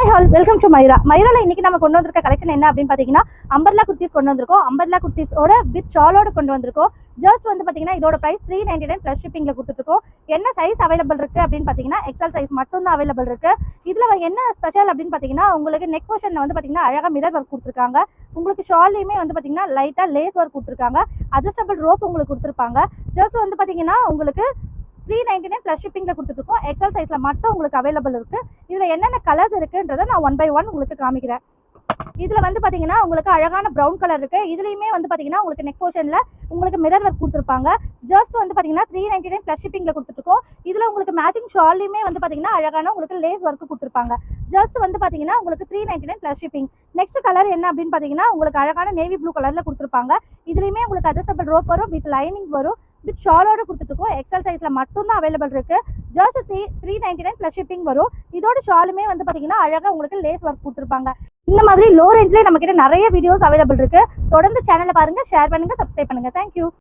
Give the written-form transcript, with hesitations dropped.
Hi all, welcome to மைரா. மைரால இன்னைக்கு நம்ம கொண்டு வந்திருக்க கலெக்ஷன் என்ன அப்படின்னு பார்த்தீங்கன்னா, அம்பர்லா குர்த்திஸ் கொண்டு வந்திருக்கோம். அம்பர்லா குர்த்திஸோட வித் ஷாலோட கொண்டு வந்திருக்கோம். ஜஸ்ட் வந்து பார்த்தீங்கன்னா இதோட பிரைஸ் 399 ப்ளஸ் ஷிப்பிங்ல கொடுத்துருக்கோம். என்ன சைஸ் அவைலபிள் இருக்கு அப்படின்னு பார்த்தீங்கன்னா எக்ஸல் சைஸ் மட்டும் தான் அவைலபிள் இருக்கு. இதுல என்ன ஸ்பெஷல் அப்படின்னு பார்த்தீங்கன்னா, உங்களுக்கு நெக் போர்ஷன்ல வந்து பார்த்தீங்கன்னா அழகா மிரர் ஒர்க் கொடுத்துருக்காங்க. உங்களுக்கு ஷால்லையுமே வந்து பார்த்தீங்கன்னா லைட்டா லேஸ் ஒர்க் கொடுத்துருக்காங்க. அட்ஜஸ்டபிள் ரோப் உங்களுக்கு கொடுத்துருப்பாங்க. ஜஸ்ட் வந்து பார்த்தீங்கன்னா உங்களுக்கு 399 ப்ளஸ் ஷிப்பிங்ல கொடுத்துருக்கோம். எக்ஸல் சைஸ்ல மட்டும் உங்களுக்கு அவைலபிள் இருக்கு. இதுல என்னென்ன கலர்ஸ் இருக்குன்றதை நான் 1 by 1 உங்களுக்கு காமிக்கிறேன். இதுல வந்து பாத்தீங்கன்னா உங்களுக்கு அழகான ப்ரௌன் கலர் இருக்கு. இதுலயுமே வந்து பாத்தீங்கன்னா உங்களுக்கு நெக் போர்ஷன்ல உங்களுக்கு மிரர் ஒர்க் கொடுத்துருப்பாங்க. ஜஸ்ட் வந்து பாத்தீங்கன்னா 399 ப்ளஸ் ஷிப்பிங்ல கொடுத்துருக்கோம். இதுல உங்களுக்கு மேட்சிங் ஷால்லையுமே வந்து பாத்தீங்கன்னா அழகான உங்களுக்கு லேஸ் ஒர்க் கொடுத்துருப்பாங்க. ஜஸ்ட் வந்து பாத்தீங்கன்னா உங்களுக்கு 399 ப்ளஸ் ஷிப்பிங். நெக்ஸ்ட் கலர் என்ன அப்படின்னு பாத்தீங்கன்னா உங்களுக்கு அழகான நேவி ப்ளூ கலர்ல கொடுத்துருப்பாங்க. இதுலயுமே உங்களுக்கு அட்ஜஸ்டபிள் ரோப் வரும், வித் லைனிங் வரும், வித் ஷாலோட கொடுத்துருக்கோம். எக்ஸல் சைஸ்ல மட்டும் தான் அவைலபிள் இருக்கு. ஜஸ்ட் 399 ப்ளஸ் ஷிப்பிங் வரும். இதோட ஷாலுமே வந்து பாத்தீங்கன்னா அழகா உங்களுக்கு லேஸ் ஒர்க் கொடுத்துருப்பாங்க. இந்த மாதிரி லோ ரேஞ்ச்லேயே நம்ம கிட்ட நிறைய வீடியோஸ் அவைலபிள் இருக்கு. தொடர்ந்து சேனலை பாருங்க, ஷேர் பண்ணுங்க, சப்ஸ்கிரைப் பண்ணுங்க. தேங்க்யூ.